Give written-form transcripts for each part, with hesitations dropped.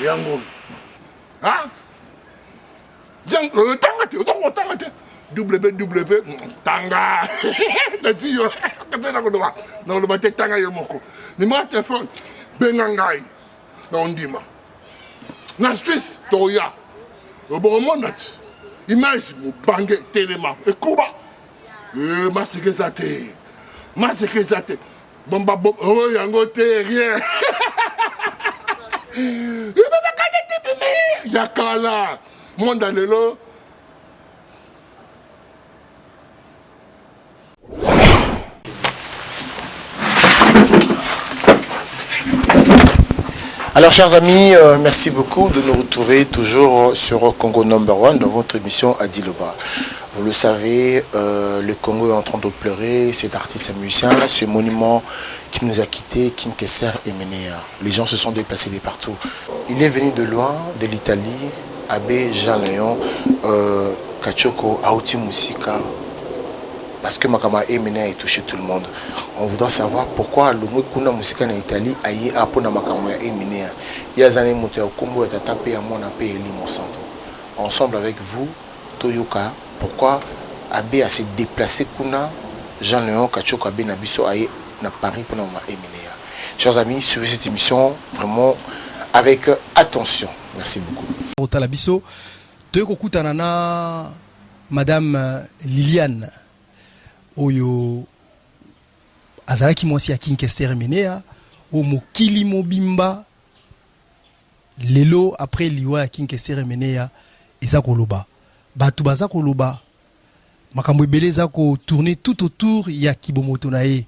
yango. Hein? Tanga. WW Tanga. Tanga yomoko. Numéro de téléphone. Bengangai. Ondima. Na Suisse, Toya. Au bon monde. Image, mon bangé, téléma. Et Kuba. Masekezate. Bomba, oh, yango te, rien. Yakala. Monde à l'élo. Alors chers amis, merci beaucoup de nous retrouver toujours sur Congo Number One dans votre émission Adiloba. Vous le savez, le Congo est en train de pleurer, cet artiste et musicien, ce monument qui nous a quittés, King Kester Emenea. Les gens se sont déplacés de partout. Il est venu de loin, de l'Italie, Abbé Jean Léon, Kachoko, Aouti Moussika, parce que Makama Emenea a touché tout le monde. On voudrait savoir pourquoi le mot Kuna Moussika en Italie a eu un peu de Makama Emenea. Il y a des années, au Congo est tapé à mon appel et Monsanto. Ensemble avec vous, Toyoka, pourquoi Abbé a se déplacé Kuna, Jean Léon, Kachoko, Abbé Nabiso a na Paris pour Makama Emenea. Chers amis, suivez cette émission vraiment avec attention. Merci beaucoup. Talabiso, Toyoko Tanana, Madame Liliane, Oyo Azalaki Mwasi à King Kester Emenea, O Mokili Mobimba, Lelo après Liwa à King Kester Emenea, Ezakoloba. Batubaza Koloba, Makambo Ebele Zako tourner tout autour ya Kibomoto nae.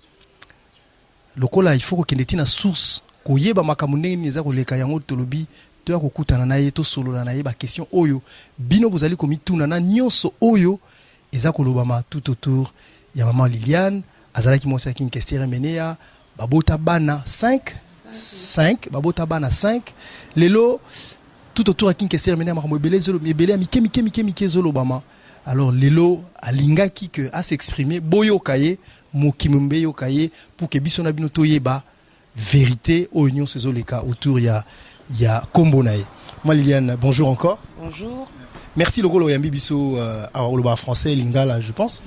Lokola il faut que na source koyeba makambo ndenge eza koleka yango tolobi toya kokutana naye to solo na naye ba question oyo bino bozali komituna na nyonso oyo eza kolobama tout autour ya maman Liliane azalaki mwasi King Kester Emenea babota bana 5 babota bana 5 lelo tout autour ya King Kester Emenea makambo ebele zolo ebele ya mike zolo bama. Alors lelo alingaki que a s'exprimer boyo kaye mokimumbe yo kaye pour que biso na bino toyeba vérité au union ces oleka autour ya Kombo nae. Moi Liliane, bonjour encore. Bonjour. Merci le rôle yambi biso au français lingala je pense.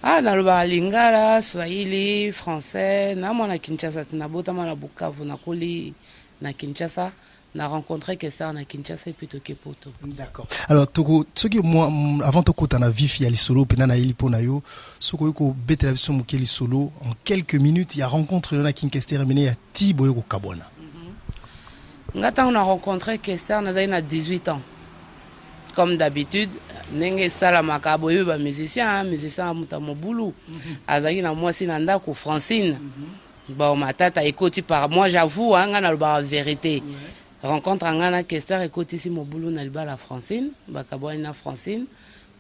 Ah na loba lingala swahili français na mona Kinshasa na bota mona Bukavu na koli na Kinshasa na rencontré que ça na Kinshasa plutôt que Poto. D'accord. Alors toko ce que moi avant toko tana vif ya li solo pena na ili pona yo soko ko betela biso mukeli solo en quelques minutes il y a rencontre na King Kester Emenea ti boyo ko kabona. Ngata on a rencontré Kester na zaina 18 ans. Comme d'habitude, nenge sala makabo yo ba musicien muta mobulu. Azaki na moi sinanda ko Francine. Ba matata ekoti par moi j'avoue nga na ba vérité. Rencontre ngana Kester ekoti si mobulu na liba la Francine, ba kaboni na Francine.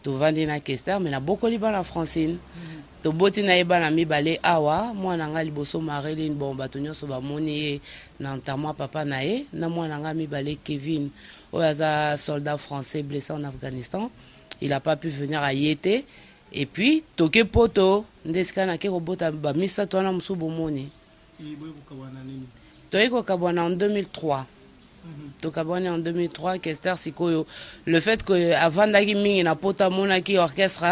To vandi na Kester mais na boko liba la Francine. To boti na eba na mibale awa mwana nga liboso Marilyn bon bato nyonso ba moni na enterrement papa na ye na mwana nga mibale Kevin oyaza soldat français blessé en Afghanistan. Il a pas pu venir à Yété et puis toke poto ndeska na ke robota ba misa to na musubo moni. Toyeko kabwana en 2003. Tokabwana en 2003 Kester sikoyo le fait que avant daki mingi na pota mona ki orchestre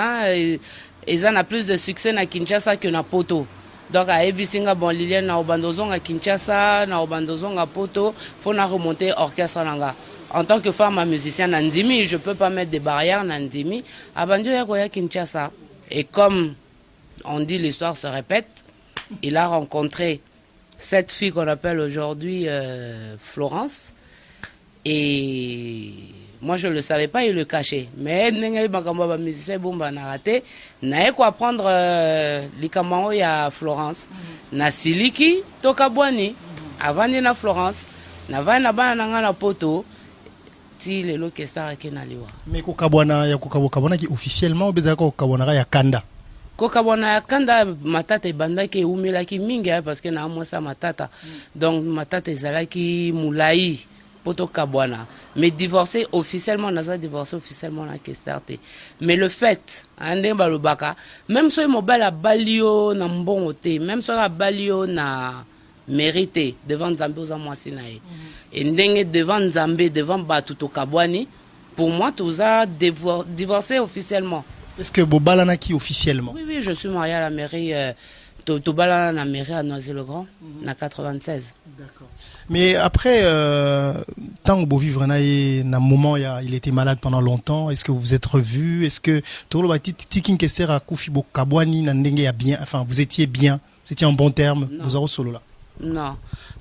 ils ont plus de succès na Kinshasa que na Poto. Donc à Ebisinga bon Liliane na obandozong à Kinshasa na obandozong à Poto faut na remonter orchestre nanga. En tant que femme musicienne Nandimi, je peux pas mettre des barrières Nandimi. Abandio ya Kinshasa et comme on dit l'histoire se répète, il a rencontré cette fille qu'on appelle aujourd'hui Florence. Et moi je ne le savais pas, il le cachait. Mais il musicien bomba na raté. Na ko apprendre likamao ya Florence. Na siliki tokabwani avant na Florence. Na va na bana na poto ti lelo Kester ke na liwa. Mais ko kabwana ya ko kabwana ki officiellement obeza ko kabwana ya kanda. Ko kabwana ya kanda matata bandaki umilaki mingi parce que na moi sa matata. Donc matata ezalaki mulai. Poto Kabwana. Mais divorcé officiellement, on a divorcé officiellement la Kester. Mais le fait, même si on a balio na mbongote, même si on a balio na mérité devant Nzambe aux amoisi na ye. Et ndenge devant Nzambe, devant Batu Tokabwani, pour moi, tout a divorcé officiellement. Est-ce que Bobalana qui officiellement? Oui, oui, je suis mariée à la mairie, Tobalana la mairie à Noisy-le-Grand, en 96. D'accord. Mais après, tant que vous vivre na moment, il était malade pendant longtemps. Est-ce que vous vous êtes revus? Est-ce que Tikin Kester a Koufi Bokabwani Nandenge a bien, enfin, vous étiez bien, vous étiez en bon terme, vous avez solo là? Non,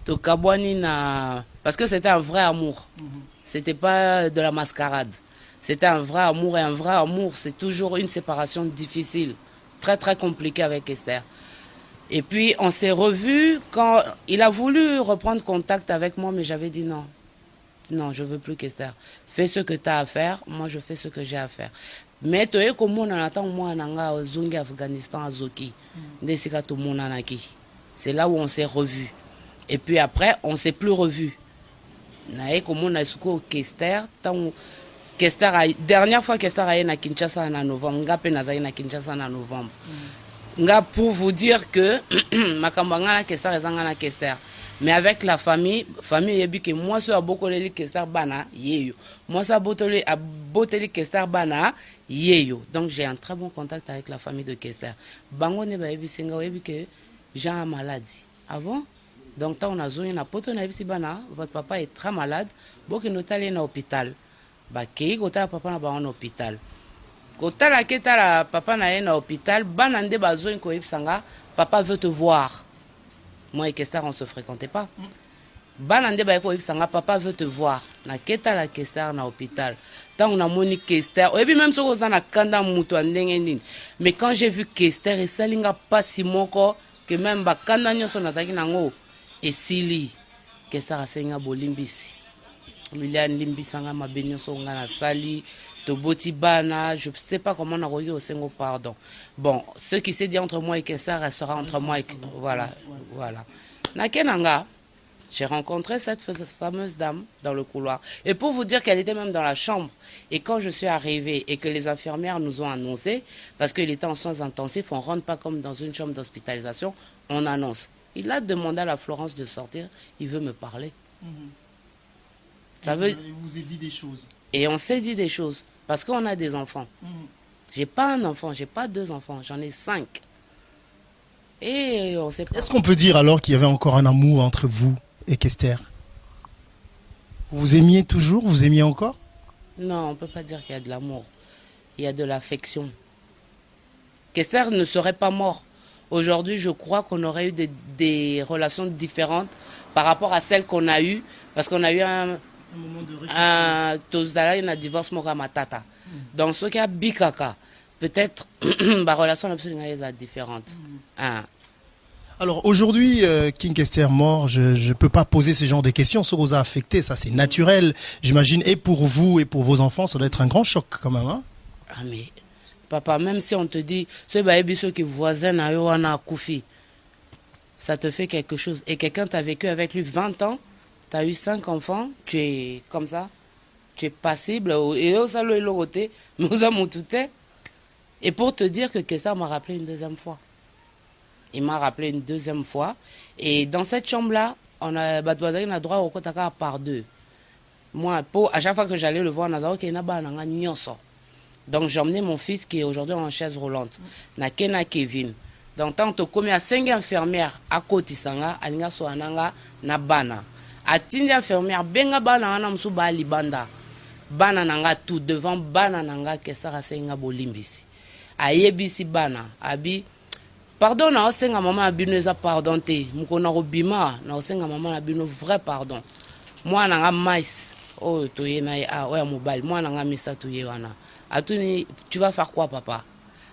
Tokabwani na, parce que c'était un vrai amour. C'était pas de la mascarade. C'était un vrai amour, et un vrai amour, c'est toujours une séparation difficile, très très compliquée avec Esther. Et puis on s'est revus quand il a voulu reprendre contact avec moi, mais j'avais dit non. Non, je veux plus qu'Esther. Fais ce que tu as à faire, moi je fais ce que j'ai à faire. Mais tu es comme on attend moi nanga Zungi Afghanistan Azoki. C'est là où on s'est revus. Et puis après, on s'est plus revus. Nae comme on a suko Kester, tant dernière fois Kester a été à Kinshasa en novembre, Ngapé Nazaï na Kinshasa en novembre. Nga pour vous dire que Makambanga na Kester ezanga na Kester. Mais avec la famille yebi que moi so abokoleli Kester bana yeyo. Moi so aboteli Kester bana yeyo. Donc j'ai un très bon contact avec la famille de Kester. Bango ne ba yebi singa yebi que Jean a maladie. Ah bon? Donc tant on a zone na poto na yebi si bana votre papa est très malade, boki notali na hôpital. Ba kei kota papa na ba en hôpital. Kota la keta la papa na en hôpital, banande ba zone ko yebi sanga, papa veut te voir. Moi et Kester, on ne se fréquentait pas. Banande ba ko yebi sanga, papa veut te voir. Na keta la Kester na hôpital. Tant on a moni Kester, et puis même si on a kanda muto ndenge nini. Mais quand j'ai vu Kester et salinga pas si moko que même ba kanda nyoso na zaki nango et sili Kester a senga bolimbisi. Milian limbisanga mabenyo so ngana sali to boti bana, je sais pas comment on a reçu au sengo pardon. Bon, ce qui s'est dit entre moi et Kester restera entre moi et voilà. Na kenanga, j'ai rencontré cette fameuse dame dans le couloir. Et pour vous dire qu'elle était même dans la chambre. Et quand je suis arrivée et que les infirmières nous ont annoncé, parce qu'il était en soins intensifs, on ne rentre pas comme dans une chambre d'hospitalisation, on annonce. Il a demandé à la Florence de sortir, il veut me parler. Ça veut... Il vous a dit des choses. Et on s'est dit des choses, parce qu'on a des enfants. J'ai pas un enfant, j'ai pas 2 enfants, j'en ai 5. Et on sait pas. Est-ce qu'on peut dire alors qu'il y avait encore un amour entre vous et Kester? Vous vous aimiez toujours? Vous aimiez encore? Non, on ne peut pas dire qu'il y a de l'amour. Il y a de l'affection. Kester ne serait pas mort. Aujourd'hui, je crois qu'on aurait eu des relations différentes par rapport à celles qu'on a eues. Parce qu'on a eu un divorce Moramatata. Dans ce cas, Bikaka, peut-être la relation est différente. Alors aujourd'hui, King Kester mort, je ne peux pas poser ce genre de questions. Ça vous a affecté, ça c'est naturel, j'imagine. Et pour vous et pour vos enfants, ça doit être un grand choc quand même. Hein? Ah mais, papa, même si on te dit, ceux qui voisin à Yoana Koufi, ça te fait quelque chose. Et quelqu'un t'a vécu avec lui 20 ans, tu as eu 5 enfants, tu es comme ça, tu es passible. Et pour te dire que Kester m'a rappelé une deuxième fois. Il m'a rappelé une deuxième fois. Et dans cette chambre-là, on a droit au kotaka par 2. Moi, à chaque fois que j'allais le voir, donc j'emmenais mon fils qui est aujourd'hui en chaise roulante. Nakena Kevin. Donc tant que comme il y a 5 infirmières à côté sanga, alinga soananga na bana. A tindi infirmière benga bana na msuba libanda. Bana nanga tout devant bana nanga Kester senga bolimbisi. Ayebisi bana abi pardon na osenga maman abino eza pardon te mukona robima na osenga maman abino vrai pardon moi nanga mais oh toye na a oya mobile moi nanga misa toye wana atuni tu vas faire quoi papa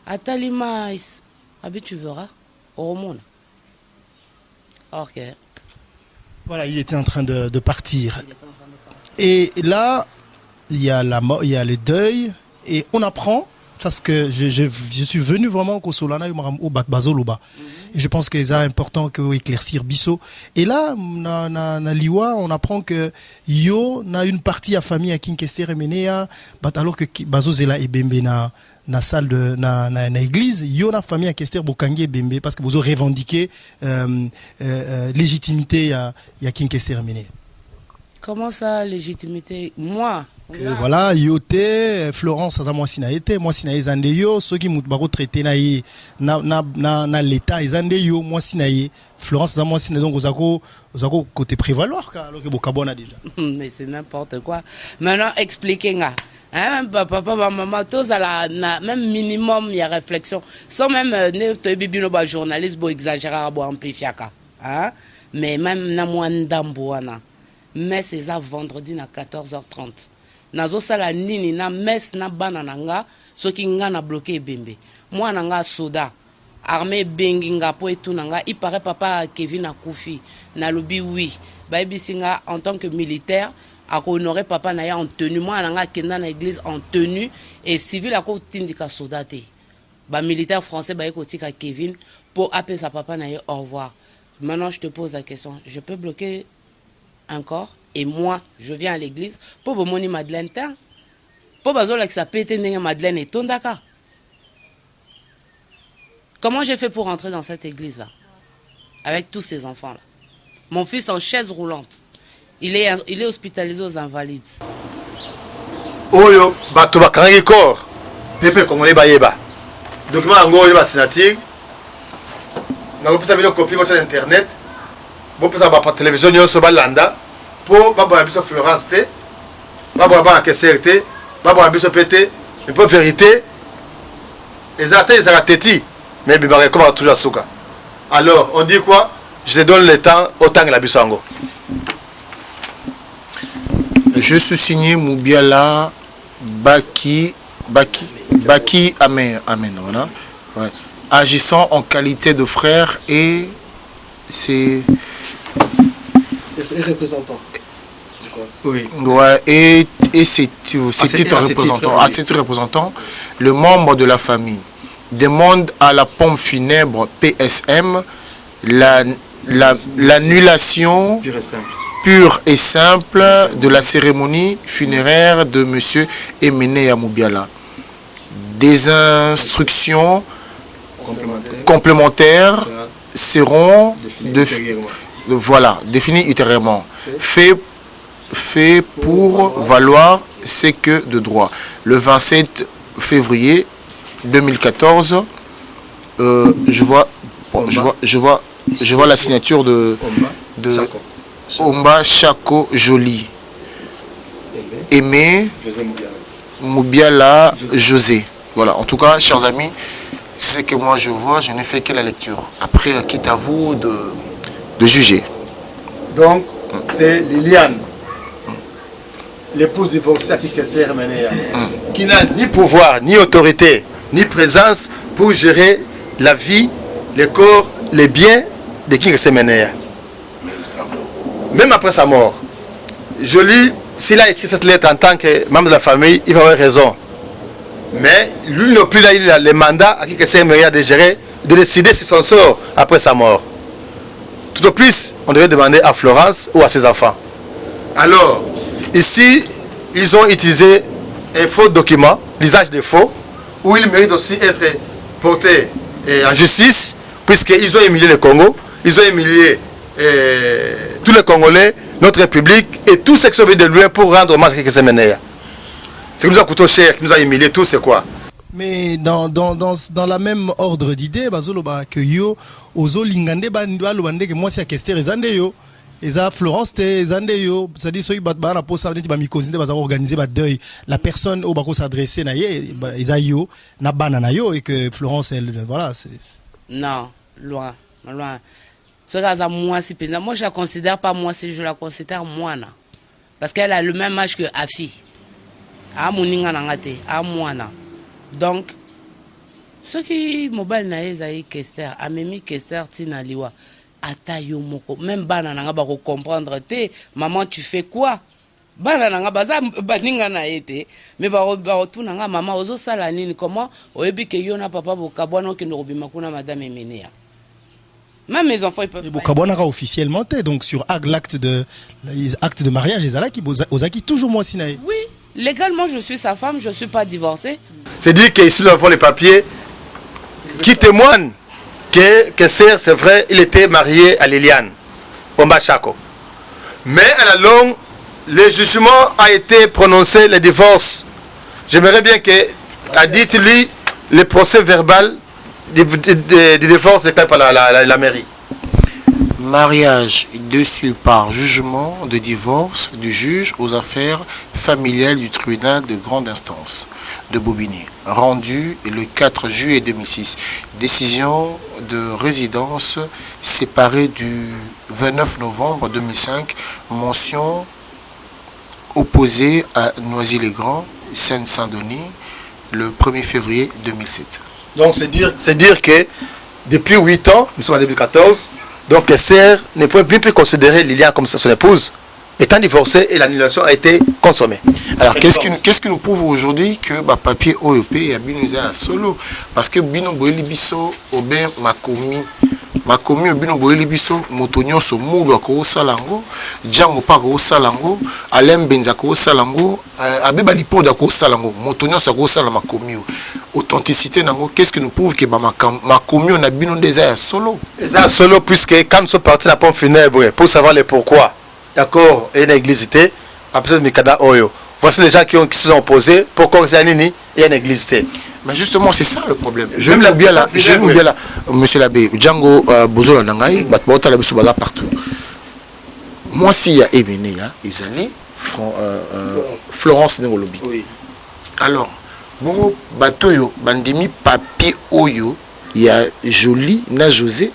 atali mais abi tu verras au monde. OK. Voilà, il était en train de partir. Et là il y a la mort, il y a le deuil et on apprend parce que je suis venu vraiment au Solana au Bazoloba. Et je pense que c'est important que éclaircir Bisso. Et là, na Liwa, on apprend que Yo n'a une partie à famille à King Kester et Menea, alors que Bazo Zela et Bembe na salle de na église yo na famille à Kester bokangi bembe parce que vous avez revendiqué légitimité ya King Kester Emeneya. Comment ça légitimité? Moi que voilà yote Florence aza mwasi na été mwasi na ezande yo soki mutu bako traiter na l'état ezande yo mwasi na ye Florence aza mwasi na donc ozako côté prévaloir car alors que bokabona déjà. Mais c'est n'importe quoi. Maintenant expliquez-moi. Hein, papa, maman, tous à la même minimum il y a réflexion. Sans même ne bibino ba journaliste bo exagérer bo amplifier hein. Mais même na mwandamboana. Mais c'est ça vendredi à 14h30. Nazo sala nini na messe na bana nanga soki nga na bloqué bembe. Moi nanga soda armée benginga po etu nanga il paraît papa Kevin akufi na lobi oui. Ba bisinga en tant que militaire à honorer papa na ya en tenue. Moi nanga kenda na église en tenue et civil à ko tindika soda te. Ba militaire français ba ko tika Kevin pour appeler sa papa na ya au revoir. Maintenant je te pose la question, je peux bloquer encore et moi je viens à l'église pour bomoni Madeleine tin pour bazola que ça pété ndenge Madeleine et tondaka. Comment j'ai fait pour rentrer dans cette église là avec tous ces enfants là? Mon fils en chaise roulante, il est hospitalisé aux Invalides. Oyo bato bakangi corps pepe congolais bayeba document ngo yeba signature na kopesa bino copie sur internet bon pesa ba télévision nyonso balanda po baba biso Florence te baba ba KCRT baba biso pété un peu vérité exacté ça teti mais bimare comme toujours suka. Alors on dit quoi? Je te donne le temps autant que la bisango. Je suis signé Moubiala Baki Amen voilà. Ouais. Agissant en qualité de frère et c'est représentant. Je crois. Oui. Ouais, et c'est titre représentant le membre de la famille demande à la pompe funèbre PSM l'annulation pure et simple de la cérémonie funéraire de monsieur Emeneya Moubiala. Des instructions complémentaires seront définies ultérieurement. Fait pour valoir ce que de droit. Le 27 février 2014, je vois la signature de Omba Chako Jolie. Aimé Moubiala José. Voilà, en tout cas, chers amis, c'est ce que moi je vois, je n'ai fait que la lecture. Après, quitte à vous de juger. Donc, c'est Liliane, l'épouse divorcée à King Kester Emeneya, qui n'a ni pouvoir, ni autorité, ni présence pour gérer la vie, le corps, les biens de King Kester Emeneya. Même après sa mort. Je lis, s'il a écrit cette lettre en tant que membre de la famille, il va avoir raison. Mais lui non plus, il a le mandat à King Kester Emeneya de gérer, de décider sur son sort après sa mort. Tout au plus, on devait demander à Florence ou à ses enfants. Alors, ici, ils ont utilisé un faux document, l'usage de faux, où ils méritent aussi être portés en justice, puisqu'ils ont humilié le Congo, ils ont humilié tous les Congolais, notre République, et tous ceux qui sont venus de loin pour rendre hommage à King Kester Emeneya. Ce qui nous a coûté cher, qui nous a humilié tous, c'est quoi? Mais dans la même ordre d'idée, bazoloba que yo ozo lingande balobande que moi c'est Kester ezande yo. Eza Florence te ezande yo, c'est-à-dire ceux qui bat na posa ba mikozinde ba organiser ba deuil, la personne au bako s'adresser na ye eza yo na bana na yo et que Florence elle voilà, c'est non, loin. Ce gars moi si pena, moi je la considère pas moi si je la considère moana. Parce qu'elle a le même âge que Afi. A moninga nangate, a moana. Donc ceux qui mobile na ezai Kester, amemi Kester tina liwa. Ata yo moko même bana nanga ba comprendre te maman tu fais quoi bana nanga baza baninga na été mais ba tout nanga maman ozo sala nini comment oyebi ke yo na papa bokabwana ke ndobima kuna madame Emeneya même mes enfants ils peuvent bokabwana officiellement te donc sur acte de mariage ezala ki ozaki toujours moi sinae. Oui, légalement je suis sa femme, je suis pas divorcée. C'est dire qu'ici nous avons les papiers qui témoignent que Kester, c'est vrai, il était marié à Liliane Ombachako. Mais à la longue, le jugement a été prononcé, le divorce. J'aimerais bien que, a dit lui, le procès verbal du divorce est fait par la mairie. Mariage dessus par jugement de divorce du juge aux affaires familiales du tribunal de grande instance de Bobigny, rendu le 4 juillet 2006. Décision de résidence séparée du 29 novembre 2005. Mention opposée à Noisy-le-Grand, Seine-Saint-Denis, le 1er février 2007. Donc c'est dire que depuis 8 ans, nous sommes en 2014, donc Kester ne pouvait plus considérer Liliane comme son épouse, étant divorcée et l'annulation a été consommée. Alors qu'est-ce qui nous prouve aujourd'hui que le papier OEP est à solo? Parce que Bino Boeli Biso, Oben Makomi, Bino Boeli Biso, Motonio so Moulou Ako Salango, Django Pako Salango, Alem Benzako Salango, Abeba Lipo Dako Salango, Motonio Sako Salamakomi. Authenticité, qu'est-ce qui nous prouve que Makomi on a Bino déjà solo? C'est solo puisque quand nous sommes partis à la pompe funèbre pour savoir le pourquoi, d'accord, et une église était, après le Mikada Oyo. Voici les gens qui se sont opposés, pourquoi c'est Nini et une église. Mais justement, c'est ça le problème. Je me bien là, monsieur l'abbé, Django Bozola Nangai, Batbota la Bissoubala partout. Moi, s'il y a Ebeneya, Isali, Florence Nengolobi. Oui. Alors, bon, Batoyo, Bandimi, Papi Oyo, il y a Jolie, na José.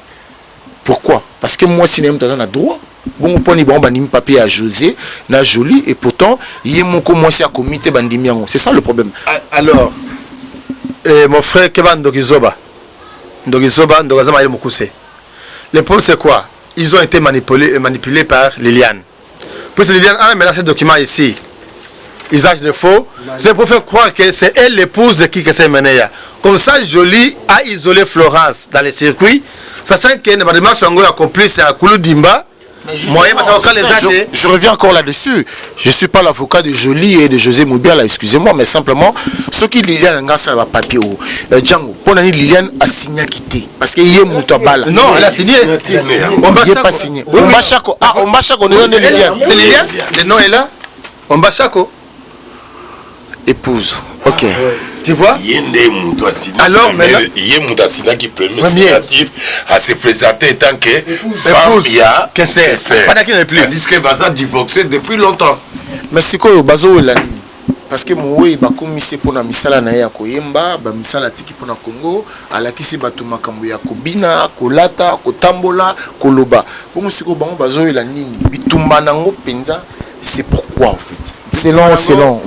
Pourquoi? Parce que moi, si je n'ai pas droit. Bon, poni bon bandimi papier à José, na Jolie, et pourtant, il y a mon commencé à comité bandimi. C'est ça le problème. Alors, mon frère Keban Ndogizoba, Ndogazama et Mokuse. Le problème c'est quoi? Ils ont été manipulés par Liliane. Puis Liliane a maintenant ce document ici. Usage de faux. C'est pour faire croire que c'est elle l'épouse de Kikese Meneya. Comme ça, Jolie a isolé Florence dans les circuits, sachant que Nebadema Sango a accompli c'est à Koulou Dimba. Je reviens encore là-dessus. Je ne suis pas l'avocat de Jolie et de José Moubiala, excusez-moi, mais simplement, ce qui Liliane a signé le papier, Django, pour l'année, Liliane a signé à quitter. Parce qu'il y a Moutabala. Non, elle a signé. On n'a pas signé. Ombachako. Ah, Ombachako, on est donné Liliane. C'est Liliane? Le nom est là. Ombachako. Épouse. Ok. Tu vois? Alors, il y a Moutassina qui permet à se présenter en tant que femme, il y a Kester. Tandis que Baza divorcé depuis longtemps. Mais c'est quoi Bazo la ligne? Parce que moi, il commisé pour la misala na ya koyemba, ba misala tiki pour na Congo, alakisi batu makambo ya kobina, kolata, kotambola, koloba. Bon c'est quoi Bazo la ligne? Bitumba nango penza, c'est pourquoi en fait? Selon.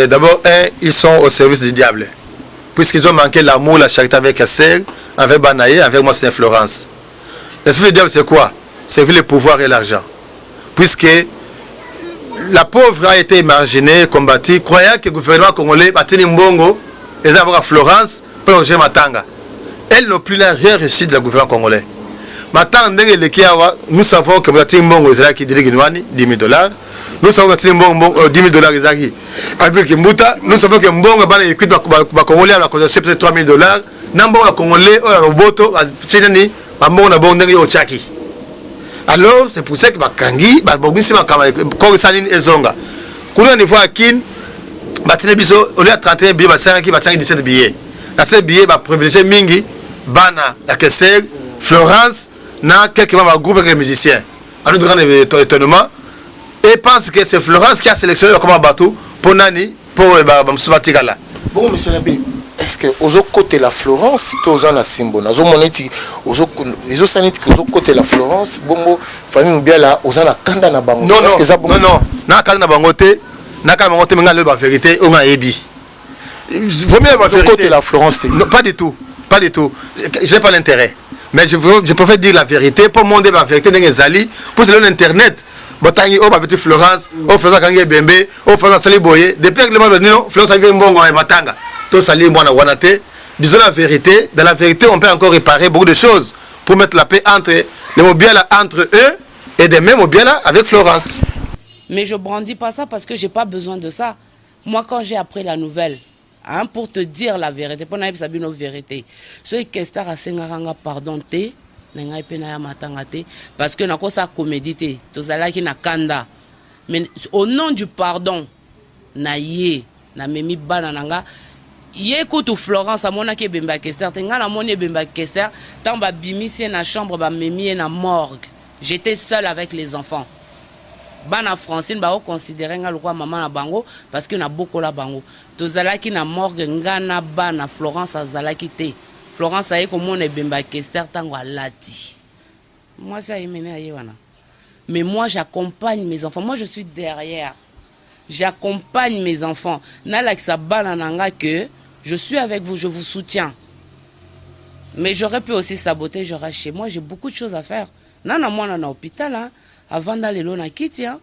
D'abord, ils sont au service du diable. Puisqu'ils ont manqué l'amour, la charité avec Kester, avec Banaye, avec moi c'est Florence. Le service du diable c'est quoi? C'est le pouvoir et l'argent. Puisque la pauvre a été imaginée, combattue, croyant que le gouvernement congolais va tenir Mbongo, et ça va à Florence, pour loger Matanga. Elles n'ont plus rien reçu de le gouvernement congolais. Matanga, nous savons que Mbongo est qui dirige 10 000 $. Nous savons que 10 000 $. Avec Mbuta, nous savons que Mbongo va écouter les Congolais à peut-être 3 000 $. Nambo Congolais, Roboto, Tchénani, Mbongo na Bondé au Tchaki. Alors, c'est pour ça que Bakangi, Babogisi, Korisaline et Zonga. Quand on voit à Kin, Batinebiso, on a 31 billets, 5 qui battent 17 billets. Dans ces billets, va privilégier Mingi, Bana, la Kessel, Florence, na quelques membres du groupe avec les musiciens. En nous grand étonnement, et pense que c'est Florence qui a sélectionné le combat bateau pour Nani, pour Msubatigala. Bon, monsieur l'abbé, est-ce que aux autres côtés la Florence, tous en la symbole, aux autres côtés la Florence, bongo, famille bien là, aux en la kanda na bango. Non, na kanda na bangote, na kanda bangote, mais la vérité, on a ébi. Vaut mieux la vérité. Côté la Florence, non, pas du tout. Je n'ai pas l'intérêt. Mais je préfère dire la vérité pour montrer la vérité dans les alliés, pour se donner internet. Botangi, oh, petite Florence, oh, Florence Kangé Bembe, oh, Florence Sali Boye. Depuis que le monde dit non, Florence Sali Mbongo et Matanga. Tout Sali Mwana Wanate. Disons la vérité. Dans la vérité, on peut encore réparer beaucoup de choses pour mettre la paix entre les Mobiala, entre eux, et des mêmes Mobiala avec Florence. Mais je brandis pas ça parce que j'ai pas besoin de ça. Moi, quand j'ai appris la nouvelle, hein, pour te dire la vérité, pour n'aller savoir nos vérités. Ce qui est à Sengaranga, pardon, te, n'engai pena matanga te, parce que n'a pas sa comédie, tous là qui n'a kanda. Mais au nom du pardon, na yé, na memi banananga, yé écoute Florence à mon aki bemba Kester, tenga na moni bemba Kester, tant ba bimisi na chambre ba memi na morgue. J'étais seule avec les enfants. Bana Francine ba considérer nga lokwa maman na bango parce que na beaucoup la bango. Tozalaki na morgue ngana bana Florence azalaki te. Florence aye ko mona bemba Kester tango alati. Moi ça yemene aye wana. Mais moi j'accompagne mes enfants. Moi je suis derrière. J'accompagne mes enfants. Nalaksa bana nanga que je suis avec vous, je vous soutiens. Mais j'aurais pu aussi saboter, j'aurais chez moi, j'ai beaucoup de choses à faire. Nana moi na hôpital hein. Avant d'aller là na kiti hein.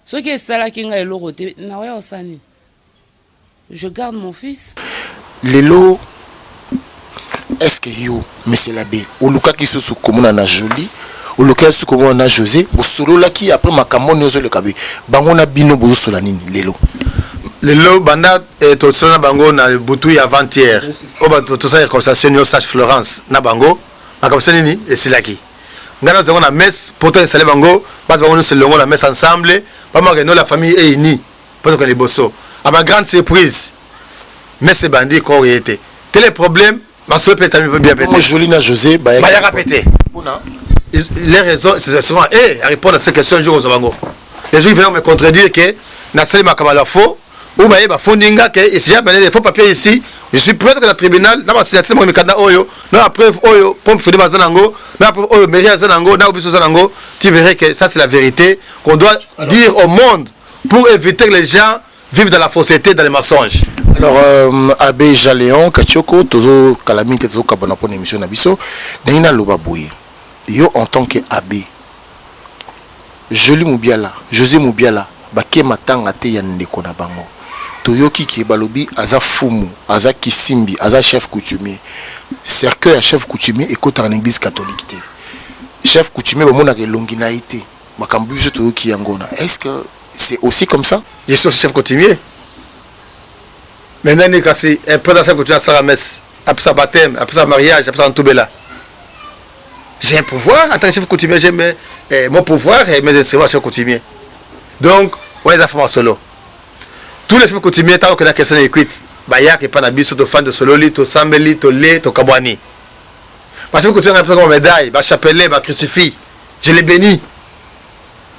Ce qui est ça là qui nga eloroté na wa osani. Je garde mon fils. Lelo est-ce que yo monsieur l'abbé oluka ki soso komona na joli oluka su komona na José bo solo la ki après makambo nyozo le kabe bango na bino bo solo nini lelo banda to solo na bango na butu ya avant-hier o ba to sa conversation yo Sage Florence na bango makambo nini esilaki ngana zongo na messe pour installer bango parce que nous se longo la messe ensemble pas malgré nous la famille est unie pour que les bosso à ma grande surprise messe bandi ko était quel est le problème ma soeur peut être bien pété moi joli na José ba ya répété les raisons c'est souvent à répondre à ces questions jour aux bango les gens viennent me contredire que na sali makamala faux ou ba fondinga que et si j'ai des faux papiers ici je suis prêt que le tribunal na ba c'est moi mikanda oyo na preuve oyo pompe fodi bazanango na preuve oyo mairie azanango na obiso zanango tu verrais que ça c'est la vérité qu'on doit dire au monde pour éviter que les gens vivent dans la fausseté dans les mensonges. Alors Abbé Jaléon Kachoko tozo calamité tozo kabona pour émission na biso na loba boye yo en tant que abbé Joli Moubiala José Moubiala bake matanga te ya ndeko na bango toyoki ki balobi aza fumu aza kisimbi aza chef coutumier cercueil à chef coutumier ekota en église catholique te chef coutumier bomona ke longi na ité makambu biso toyoki yangona est-ce que c'est aussi comme ça je suis chef coutumier maintenant kasi un peu dans chef coutumier à la messe après sa baptême après sa mariage après sa toubela j'ai un pouvoir en tant que chef coutumier j'ai mon pouvoir et mes instruments chef coutumier donc on les a fait en solo. Tous les chefs coutumiers, tant que la question est écrite, Bayak et Panabiso, to fan de Sololi, to Sambeli, to Lé, to Kabwani. Ma chef coutumier a pris comme médaille, ma chapelet, ma crucifix. Je les bénis.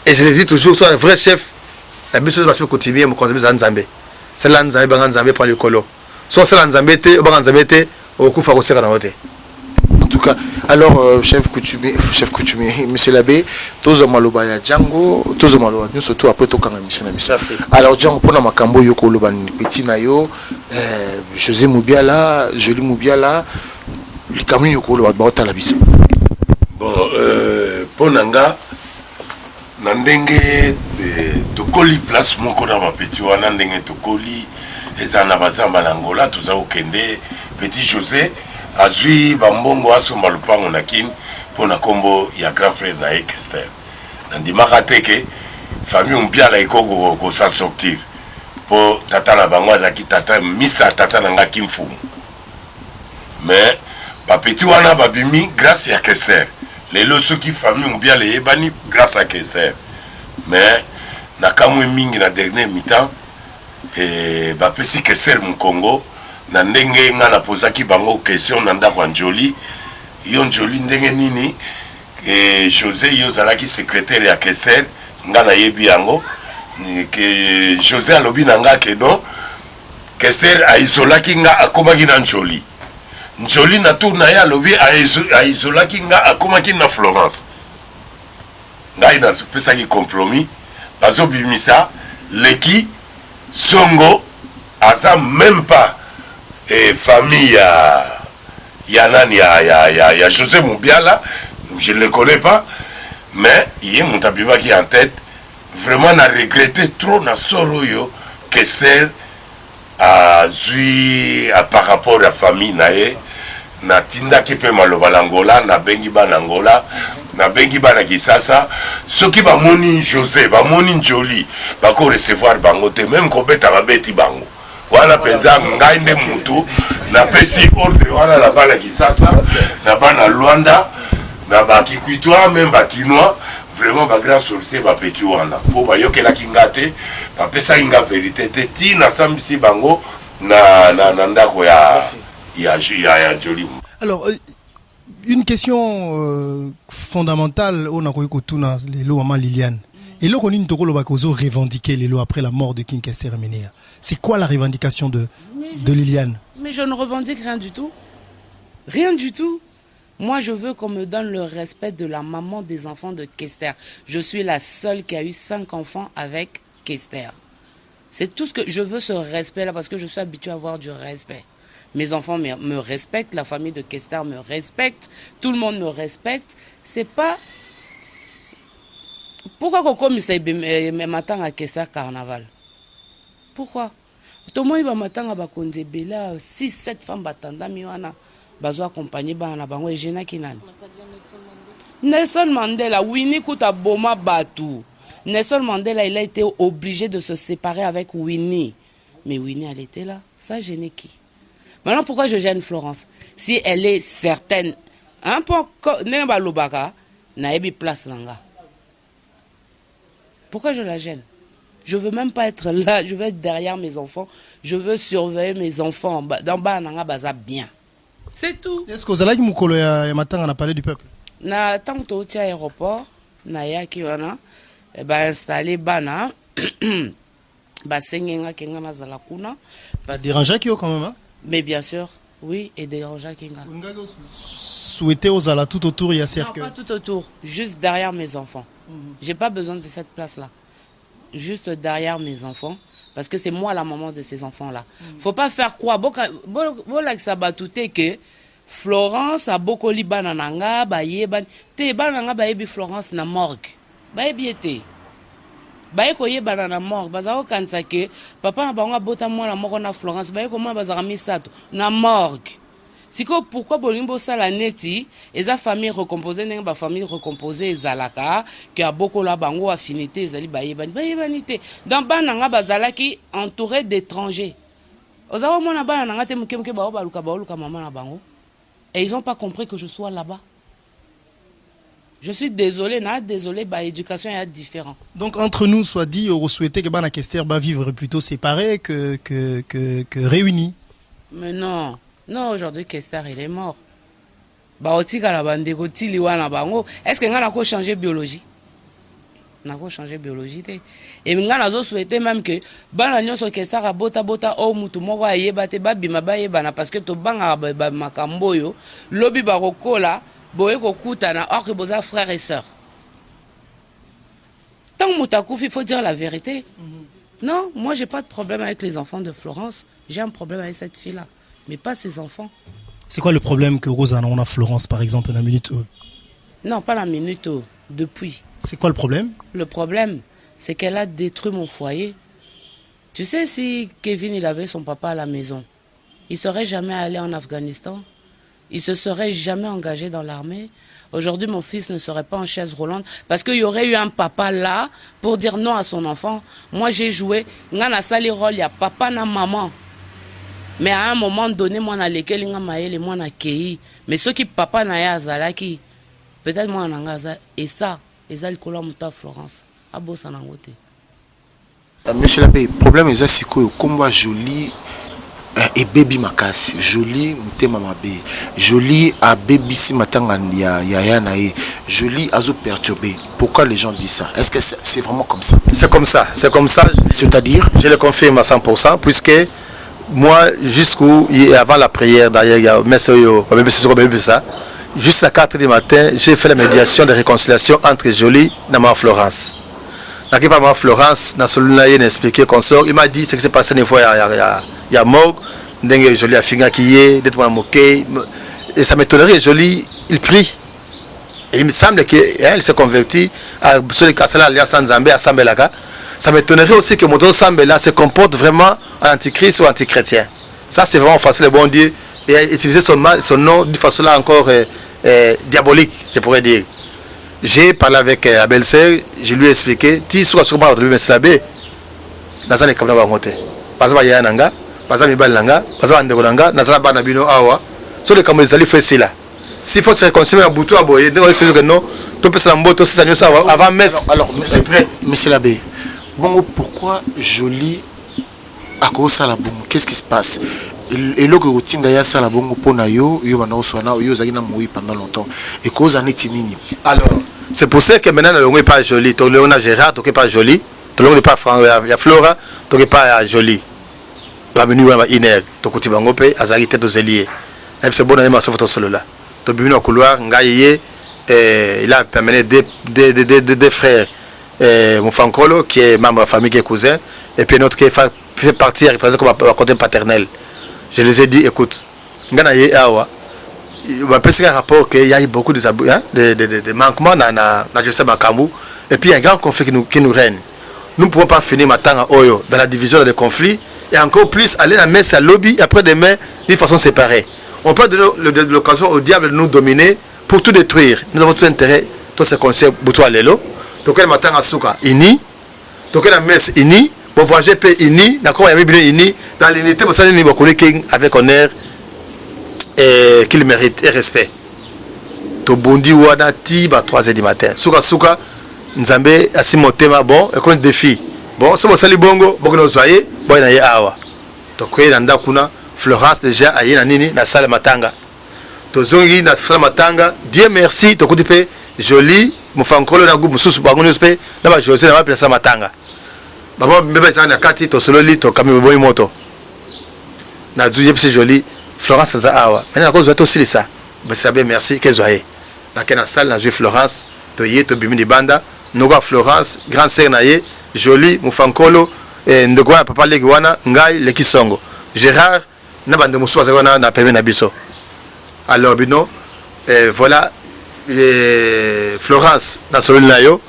Et je les dis toujours, soit un vrai chef. La biso de ma chef coutumier, mon conseiller Zanzambe. C'est l'Anzambe, Banzambe, par le colo. Soit c'est l'Anzambe, au Banzambe, au Koufa Rossera dans l'hôtel. En tout cas, alors chef coutumier, monsieur l'abbé, tous les malobaya Django, tous les malobaya, nous surtout après tout quand mission. Alors Django pour na makambo yoko loban petit nayo, José Moubiala, Joli Moubiala, le camion yoko loban baota la biso. Bon, pour nanga, nandenge de coli place mon kona ma petit wana ndenge to coli, ezana bazamba nangola, tout ça au kende, petit José. Azui bambongo asomba lupango na kin pona kombo ya grand frère na Kester. Nandimaka teke famille Mbiala iko ko s'en sortir. Po tata na bango azaki tata misa tata nanga kimfumu. Mais ba petit wana babimi grâce à Kester. Lelo soki famille Mbiala ebani grâce à Kester. Mais na kamwe mingi na dernier mi-temps et ba pesi Kester mu Congo na ndenge nga na posaki bango question na ndako ya Njoli yo Njoli ndenge nini José yo zalaki secrétaire ya Kester nga na yebi yango que José alobi na nga ke non Kester aisolaki nga akomaki na Njoli Njoli na tour na ya alobi aisolaki nga akomaki na Florence ngai na pesaki compromis bazo bimisa leki songo aza même pas et famille ya José Moubiala, je ne le connais pas, mais il y a mon tabima qui est en tête. Vraiment, on a regretté trop na soroyo Kester a zui par rapport à la famille nae na tinda qui peut maloba l'Angola, na bengi ba n'Angola, na bengi ba na Kisasa. Ceux qui va moni José, va moni Njoli, va ko recevoir bango te même ko beta ba beti bango. wana penza ngai nde mutu napesi ordre wana na bana Kisasa na bana Luanda na bakikuitwa même bakinois vraiment ba grand sorcier ba petit wana po ba yokela kingate ba pesa inga vérité te ti na sambisi bango na ndako ya joli. Alors une question fondamentale on a koyi kotuna lelo maman Liliane. Et là, on a une revendiquer les lois après la mort de King Kester Emenea. C'est quoi la revendication de Liliane? Mais je ne revendique rien du tout. Rien du tout. Moi, je veux qu'on me donne le respect de la maman des enfants de Kester. Je suis la seule qui a eu 5 enfants avec Kester. C'est tout ce que je veux, ce respect-là, parce que je suis habituée à avoir du respect. Mes enfants me respectent, la famille de Kester me respecte, tout le monde me respecte. C'est pas... Pourquoi Koko me matin à Kester Carnaval? Pourquoi? Tout le monde va matin à Bakonze Bela, 6-7 femmes batanda miwana, bazo accompagné bana bango et Jena Kinan. Nelson Mandela, Winnie Kouta Boma Batou. Nelson Mandela, il a été obligé de se séparer avec Winnie. Mais Winnie, elle était là. Ça, gêne qui? Maintenant, pourquoi je gêne Florence? Si elle est certaine, un peu, Nemba Lubaka, naebi place langa. Pourquoi je la gêne? Je ne veux même pas être là, je veux être derrière mes enfants, je veux surveiller mes enfants. Dans Bananga Baza bien. C'est tout. Est-ce que vous avez dit matin on a parlé du peuple? Na tant que tu as aéroport, na ya ki wana, ba installé bana, ba sengenga kenga na zala kuna. Ba déranger qui quand même hein? Mais bien sûr, oui, et déranger kenga. Souhaiter aux ala tout autour il y a cercle. Non, pas tout autour, juste derrière mes enfants. J'ai pas besoin de cette place-là. Juste derrière mes enfants. Parce que c'est moi la maman de ces enfants-là. Faut pas faire quoi. Voilà que ça va tout est que Florence a beaucoup li banananga, baye ban. Te bananga baye bi Florence na morgue. Baye bi été. Baye ko ye banana morgue. Bazao kansa que papa na banga bota moi la moko na Florence. Baye ko moi bazara misato na morgue. Siko pourquoi bolimbo sala neti eza famille recomposée nenga ba famille recomposée ezalaka qui a beaucoup la bango affinité ezali bayebanité dans bananga bazalaki entouré d'étrangers ozawa mona bana nanga te muke baluka maman na bango et ils ont pas compris que je sois là-bas. Je suis désolé, bah éducation est différent. Donc entre nous soit dit on souhaitait que bana Kester va vivre plutôt séparés que réunis. Mais non. Non, aujourd'hui, Kester, il est mort. Est-ce que nous avons changé biologie? Nous avons changé biologie. Et nous avons souhaité même que nous Kester a bota au mutumo a yebate babima bayebana parce que to banga makamboyo lobi barokola boye kokutana or que boza frères et sœurs. Tant que il faut dire la vérité. Non, moi j'ai pas de problème avec les enfants de Florence. J'ai un problème avec cette fille-là. Mais pas ses enfants. C'est quoi le problème que Rose en a Florence, par exemple, la minute Non, pas la minute depuis. C'est quoi le problème? Le problème, c'est qu'elle a détruit mon foyer. Tu sais, si Kevin il avait son papa à la maison, il ne serait jamais allé en Afghanistan. Il ne se serait jamais engagé dans l'armée. Aujourd'hui, mon fils ne serait pas en chaise roulante parce qu'il y aurait eu un papa là pour dire non à son enfant. Moi, j'ai joué. Ngana sali rôle, il y a papa na maman. Mais à un moment donné, moi, na lequel il y a moi na kei. Mais ceux qui papa na ya zalaki, peut-être moi na ngaza et ça, ezali kola muta Florence. Abosa na ngote. Monsieur l'abbé, problème est ça que comme joli et baby makasi, joli mutema mabe, joli a baby si matanga ya nae, joli azo perturbé. Pourquoi les gens disent ça? Est-ce que c'est vraiment comme ça? C'est comme ça, c'est comme ça. C'est-à-dire? Je le confirme à 100%, puisque moi, jusqu'où, avant la prière, d'ailleurs, jusqu'à 4 du matin, j'ai fait la médiation de réconciliation entre Jolie et Maman Florence. Par Maman Florence, il m'a expliqué qu'on sort. Il m'a dit ce qui s'est passé une fois, il y a mort, Jolie a fini qui est, d'être moqué. Et ça m'étonnerait, Jolie, il prie. Et il me semble qu'elle s'est convertie à celui qui a l'alliance en Zambie, à Sambelaka. Ça m'étonnerait aussi que Moto Sambela se comporte vraiment en antichrist ou antichrétien. Ça, c'est vraiment facile, le bon Dieu. Et utiliser son nom d'une façon là encore diabolique, je pourrais dire. J'ai parlé avec Abel Ser, je lui ai expliqué, ti sois sûrement de lui mettre la baie. Dans un école de monter. Parce que Yananga, baza mibali nanga baza bandeko nanga nazala bana bino awa so le kambo ezali faut esi là s'il faut se réconcilier na butu aboye ndenge oyebi que non topesa mboto sisa nyonso awa avant messe. Alors monsieur l'abbé, bon, pourquoi Jolie à cause de la bongo, qu'est-ce qui se passe? Et là que routine ya ça la bongo pona yo bana oswana yo zaki na moui pendant longtemps et cause en etinini. Alors c'est pour ça que maintenant le pas Jolie, to Léona Gérard, to pas Jolie, to le pas ya Flora, to pas Jolie. La menu wa iner, to kuti bango pe azaki tete zelier. Et c'est bon ma photo solo là. To bimi au couloir ngaye il a amené deux frères mon Fankolo qui est membre de la famille qui est cousin et puis notre qui fait partie représente comme un côté paternel. Je les ai dit écoute, ngana ye awa on va passer un rapport qu'il y a eu beaucoup de manquements dans Joseph Makambu et puis il y a un grand conflit qui nous règne. Nous ne pouvons pas finir maintenant Oyo dans la division des conflits et encore plus aller à la messe à lobby après demain d'une façon séparée. On peut donner l'occasion au diable de nous dominer pour tout détruire. Nous avons tout intérêt, tout ce conseil, Boutou Alelo, tout le matin à Souka, ini, tout la messe, ini, pour voyager, ini, d'accord, il y a bien ini, dans l'unité, pour ça, nous avons avec honneur et qu'il mérite et respect. To bondi wana ti ba 3h du matin. Souka, Nzambe, Asimotema, bon, et qu'on défi. Bon, c'est bon, sali bongo, bon, nous soyez, bon, il y a awa. Donc, il y a un Florence déjà, il y a nini, na salle matanga. Tozongi na salle matanga, Dieu merci, to kudipe, joli, Mofankolo na groupe mususu bango newspaper, na ba José na ba pesa matanga. Baba mbeba za na kati to sololi to kami boy moto. Na zuye psi joli, Florence za awa. Maintenant ko zo to silisa. Ba sabe merci kezoye. Na kena salle na jouer Florence, to ye to bimi di banda, noga Florence, grand sœur na ye, joli, Mofankolo, ndogwa papa leki wana, ngai leki songo. Gérard na bande musu bazana na permis na biso. Alors bino voilà Florence na sololi na yo,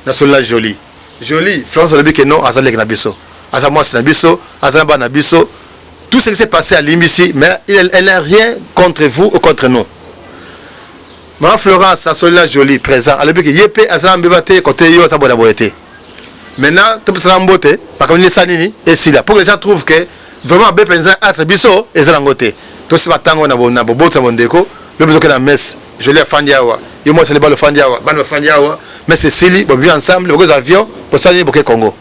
na sololi Jolie. Jolie, Florence a dit que non, Azalek Nabiso. Azamwa Nabiso, Azamba Nabiso. Tout ce qui s'est passé à Limbisi, mais elle n'a rien contre vous ou contre nous. Maman Florence, Asola Jolie, présent. Elle a dit que Yépé, Azam Bébate, côté Yo, Tabola Boété. Maintenant, tout ça en beauté, par contre, les Sanini, et si là, pour que les gens trouvent que vraiment, Bépenza, Atre Bisso, et Zalangote. Tout ce matin, on a beau Tamondeko, le besoin que la messe, je l'ai Fandiawa. Et moi, c'est le bal de Fandiawa, ban de Fandiawa. Mais c'est Sili, bon, vivre ensemble, les avions, pour s'aller au Congo.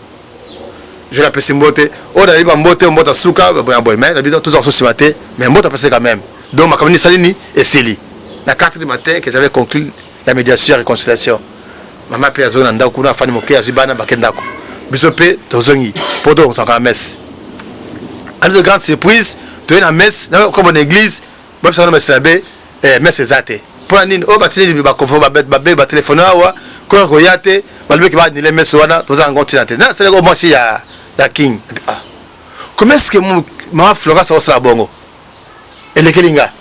Je l'appelle Simbote. Oh, on a dit Mbote, on a Souka, mais d'habitude, tous en sous-maté, mais Mbote a passé quand même. Donc, ma commune Salini et Sili. La 4 du matin, que j'avais conclu la médiation et réconciliation. Maman Pia Zona, Ndakuna, Fanny Moké, Azibana, Bakendako. Bisopé, Tozongi, Podo, on s'en va à la messe. À notre grande surprise, tu es à la messe, comme en église, même si on a messe labé, messe exate. Pour la nine, oh, bâtiment, il va conformer, va téléphoner, quand on regarde, malgré qu'il va dire les messes, nous allons continuer. Non, c'est le moi, il y a King. Comment est-ce que ma Florence a la bongo? Et les Kelinga.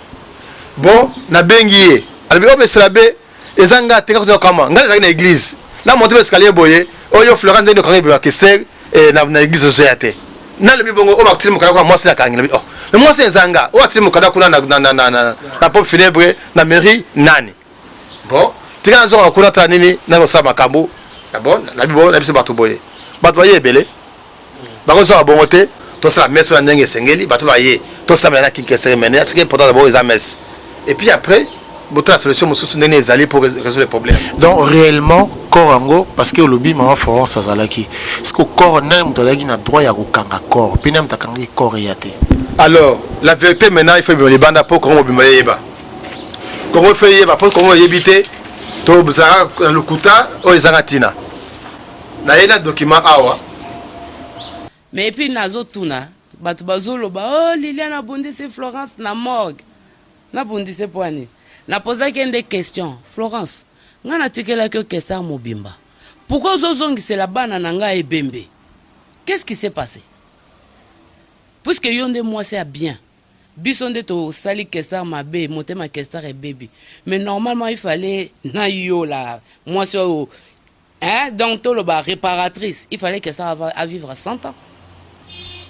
Bon, na bengi, alors, oh, mais c'est la baie, et Zanga, t'es comment? On a une église. Là, mon escalier boyé, oh, yo, Florence, nous avons un question, et na église société. Na le bibongo, oh, bâtiment, moi, c'est la Kang. Oh, mais moi, c'est Zanga, oh, bâtiment, na pompe funèbre, na mairie, nani. Bon, tu as raison, on a nini, na lo sama kambu. Bon, na bibo, na biso batu boye. Batu boye belé. Ba ko so abongote, to sa messe na ndenge sengeli, batu boye. To sa na kinke cérémonie, c'est important d'abord les messe. Et puis après, boto la solution mususu ndenge ezali pour résoudre les problèmes. Donc réellement Korango parce que lobby maman Florence azalaki. Est-ce que corps même tozaki na droit ya kokanga corps, puis même takangi corps yate. Alors, la vérité maintenant, il faut bien les bandes pour qu'on oublie yeba. Qu'on fait yeba pour qu'on yebite. To bzara le kuta o ezangatina na yena document awa mais puis nazo tuna batu bazolo ba oh Liliana bondise Florence na morgue na bondise poani na posa des questions Florence ngana tikela que question mobimba pourquoi zozongise la bana nanga ebembe qu'est-ce qui s'est passé puisque yonde moi c'est bien Bisonde to sali kestar ma bé, monter ma kestar et bébé. Mais normalement il fallait na yo là, moi c'est hein donc to le ba réparatrice, il fallait que ça à vivre à 100 ans.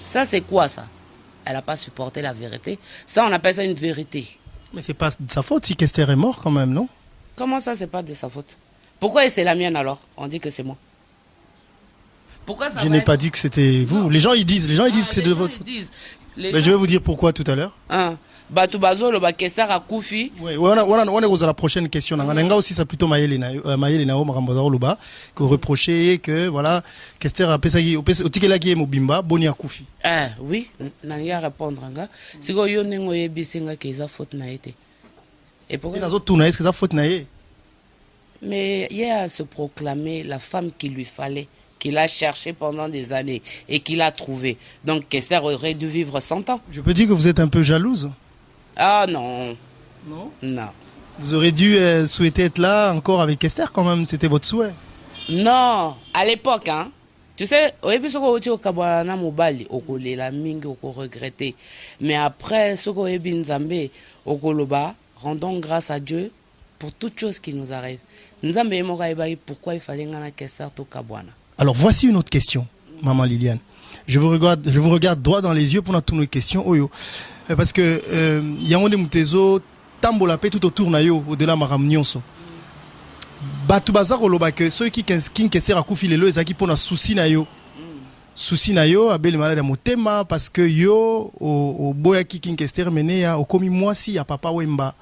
Ça c'est quoi ça? Elle a pas supporté la vérité. Ça on appelle ça une vérité. Mais c'est pas de sa faute si Kester est mort quand même, non? Comment ça c'est pas de sa faute? Pourquoi c'est la mienne alors? On dit que c'est moi. Pourquoi ça? Je n'ai pas dit que c'était vous. Non. Les gens ils disent que c'est de votre faute. Mais je vais vous dire pourquoi tout à l'heure. Batu bazolo ba Kester a Koufi. Oui, on est à la prochaine question. On aussi ça plutôt Maëlle Nao Marambazaro Loba que reprocher que voilà Kester a pesagi au tikela qui est mobimba boni a Koufi. Oui, nanga répondre nga. Siko yo nengo yebisinga ke za faute na été. Et pourquoi les autres tourner est-ce que ça faute na yé? Mais il a se proclamer la femme qu'il lui fallait, qu'il a cherché pendant des années et qu'il a trouvé. Donc Kester aurait dû vivre 100 ans. Je peux dire que vous êtes un peu jalouse. Ah non. Non. Non. Vous aurez dû souhaiter être là encore avec Kester quand même, c'était votre souhait. Non, à l'époque, hein. Tu sais, au début, ce qu'on au Kabwana Mobali, au la mingi, au regretter. Mais après, ce qu'on a Nzambe, au Koloba, rendons grâce à Dieu pour toutes choses qui nous arrivent. Nzambe pourquoi il fallait ngana Kester to Kabwana. Alors voici une autre question, maman Liliane. Je vous regarde droit dans les yeux pour toutes nos questions. Oyo. Parce que Yangonde Mutezo tambola pe tout autour na yo au-delà maram nyonso. Batu baza koloba que ceux qui Kester a Koufi lelo ezaki pona souci na yo. Souci na yo abeli malade motema parce que yo au boya ki Kester meneya okomi mwasi ya papa Wemba.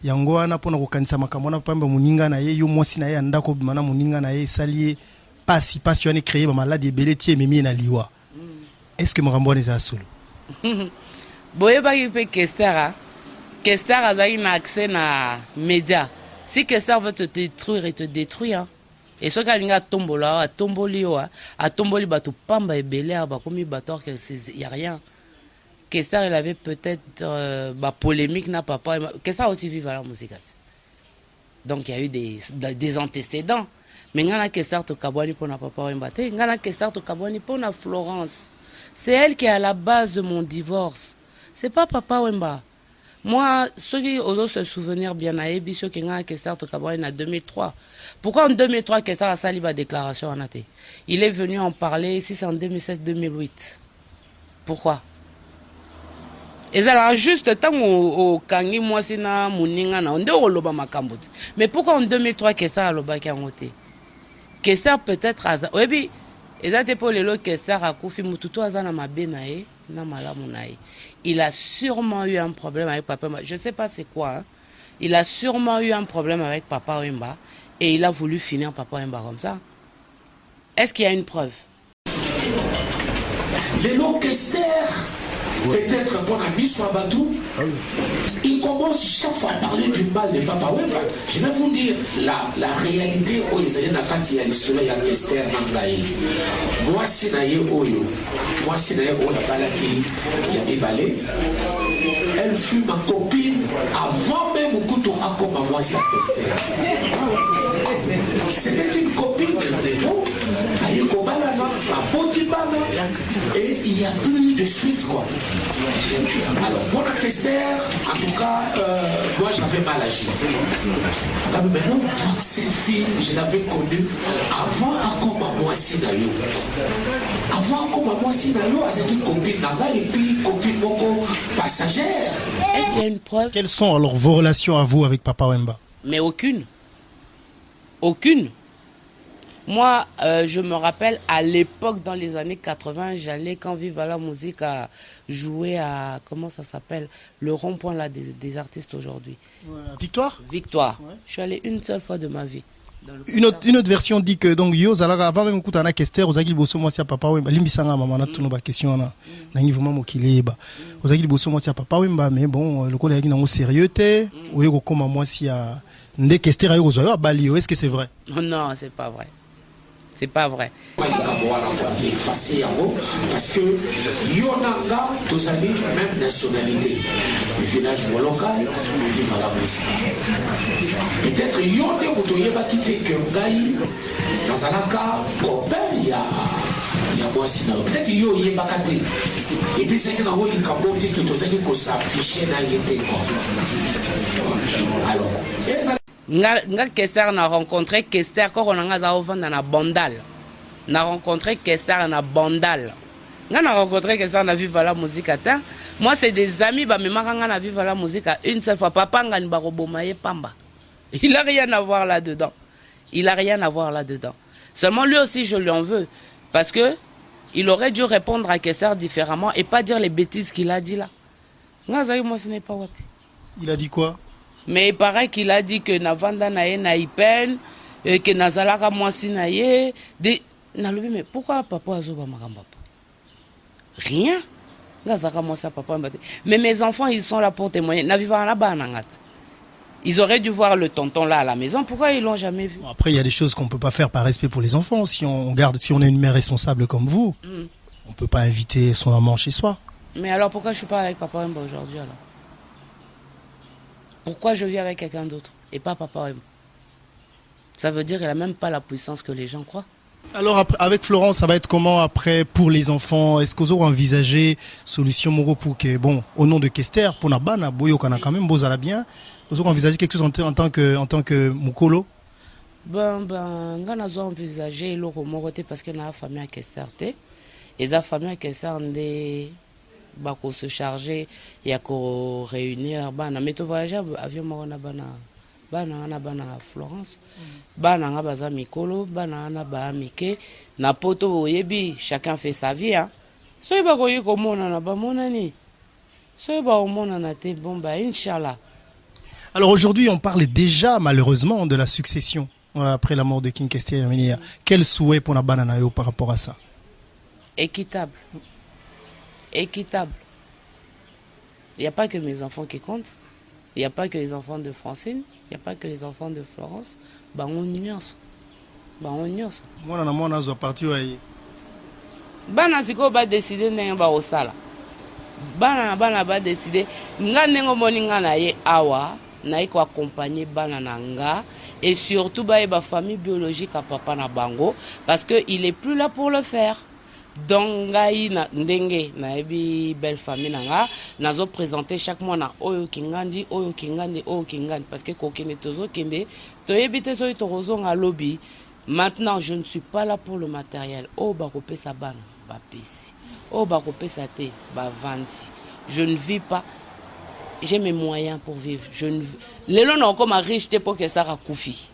Yango wana pona kokanisa makambo na pamba muninga na ye yo mwasi na ye andako bimana muninga na ye salier pasi yone créer ba malade ebeleti ememi na liwa. Est-ce que makambo ne za solo? Boye ba yipe Kester a un accès na média. Si Kester veut te détruire, il te détruit. Hein. Et ce qu'il y a tombola, a tomboli bato pamba et belé, bakomi bator que il y a rien. Kester il avait peut-être polémique na papa. Kester aussi vivre à la musique. Donc il y a eu des antécédents. Mais ngana Kester to kabwani pour na papa Wembate, ngana Kester to kabwani pour na Florence. C'est elle qui est à la base de mon divorce. C'est pas papa Wemba. Moi, ceux qui osent se souvenir bien à Ebi, ceux qui ont Kester Tokabouane en 2003. Pourquoi en 2003 Kester a sali la déclaration en athée? Il est venu en parler ici, c'est en 2007-2008. Pourquoi? Et ça a juste temps au Kangi, moi, c'est na Mouninga, on dit au Loba Makambut. Mais pourquoi en 2003 Kester a Loba qui a monté? Kester peut-être à ça. Oui, et ça, c'est pour les lots Kester a Koufi Moututu Azana Mabenae. Il a sûrement eu un problème avec Papa Wemba. Je ne sais pas c'est quoi. Hein. Il a sûrement eu un problème avec Papa Wemba et il a voulu finir Papa Wemba comme ça. Est-ce qu'il y a une preuve? Les lots Kester, peut-être bon ami soit Badou, il commence chaque fois à parler du mal de Papa Wemba. Je vais vous dire la réalité où ils allaient quand il y a le soleil à Kester Nangaï. Moi, si naïe Oyo, moi, si naïe Oyo, il y a des balais. Elle fut ma copine avant même au couteau à comme moi, c'est Kester. C'était une copine. Et il n'y a plus de suite quoi. Alors pour la Kester, en tout cas, moi j'avais mal agi. Mais non, cette fille, je l'avais connue avant encore moi Sinayo. Avant encore moi Sinayo, elle était copine là et puis copine beaucoup passagère. Est-ce qu'il y a une preuve? Quelles sont alors vos relations à vous avec Papa Wemba? Mais aucune. Aucune. Moi, je me rappelle, à l'époque, dans les années 80, j'allais, quand Viva la musique, à jouer à, comment ça s'appelle, le rond-point là, des artistes aujourd'hui. Victoire? Victoire. Ouais. Je suis allé une seule fois de ma vie. Une autre version dit que, donc, yo, avant même que tu as Kester, vous avez bosso moi si papa Wemba, limbisanga maman, na tout nos questions là, nangi vraiment mokileba. Vous avez bosso moi si papa Wemba, mais bon, le collègue n'a pas sérieux, ou yo comme moi si à, ndé Kester ayo zo Bali, est-ce que c'est vrai? Non, c'est pas vrai. C'est pas vrai. Parce que Yonanga, tous amis, même nationalité. Le village local, vivre à la musique. Peut-être Yonde, vous devriez pas quitter Kyoungaï. Dans un cas, copain, il y a moi sinon. Peut-être Yo y est pas caté. Et puis c'est que dans le capote que tous amis pour s'afficher dans l'été. Alors, nga Kester n'a rencontré Kester quand on a vendre na Bandal. N'a rencontré Kester na Bandal. Nga n'a rencontré Kester na Viva la musique atteint. Moi c'est des amis ba me maranga na Viva la musique une seule fois papa ngani ba robomaye pamba. Il a rien à voir là-dedans. Il a rien à voir là-dedans. Seulement lui aussi je lui en veux parce que Il aurait dû répondre à Kester différemment et pas dire les bêtises qu'il a dit là. Moi, ce n'est pas wapi. Il a dit quoi? Mais il paraît qu'il a dit que Navanda Naye Naïpen, que Nazalaka Mwasi Naye. Mais pourquoi papa a zoba magamba? Rien. Mais mes enfants, ils sont là pour témoigner. Ils auraient dû voir le tonton là à la maison. Pourquoi ils l'ont jamais vu? Après, il y a des choses qu'on ne peut pas faire par respect pour les enfants. Si on est une mère responsable comme vous, on ne peut pas inviter son maman chez soi. Mais alors pourquoi je ne suis pas avec Papa Wemba aujourd'hui alors? Pourquoi je vis avec quelqu'un d'autre et pas Papa Wemba? Ça veut dire qu'il n'a même pas la puissance que les gens croient. Alors avec Florence, ça va être comment après pour les enfants? Est-ce que vous aurez envisagé solution Moro pour que, bon, au nom de Kester, pour Nabana, Boyo Kana quand même, Bozala bien, vous aurez envisagé quelque chose en tant que Mukolo? Ben, on a envisagé le Moroté parce qu'on a la famille à Kester. Et la famille à Kester, on se charger et à réunir. Mais tu voyages avion Morona Bana Florence. Bana nga baza mikolo, bana na ba mike na poto oyebi, chacun fait sa vie hein. Soy ba koyi ko mona na ba mona ni. Soy ba mona na te bomba inchallah. Alors aujourd'hui, on parle déjà malheureusement de la succession après la mort de King Kester. Quel souhait pour la banana par rapport à ça? Équitable. Équitable. Il n'y a pas que mes enfants qui comptent. Il n'y a pas que les enfants de Francine. Il n'y a pas que les enfants de Florence. Bah on ignore. Moi on a parti bana siko ba décider ndenge ba osala. Bana ba décider nga nengo moninga na ye awa na iko accompagner bana nanga et surtout ba famille biologique à papa na bango parce que il est plus là pour le faire. Donc ngai na ndenge na ebi belle famille nanga nazo présenter chaque mois na oyo kingandi parce que kokene tozo kende to ebite so itorozo nga lobby. Maintenant je ne suis pas là pour le matériel. Oh ba kopé sa bana ba pesi. Oh ba kopé sa te ba vandi. Je ne vis pas. J'ai mes moyens pour vivre. Je ne les lots non comme riche pour que ça rakoufi.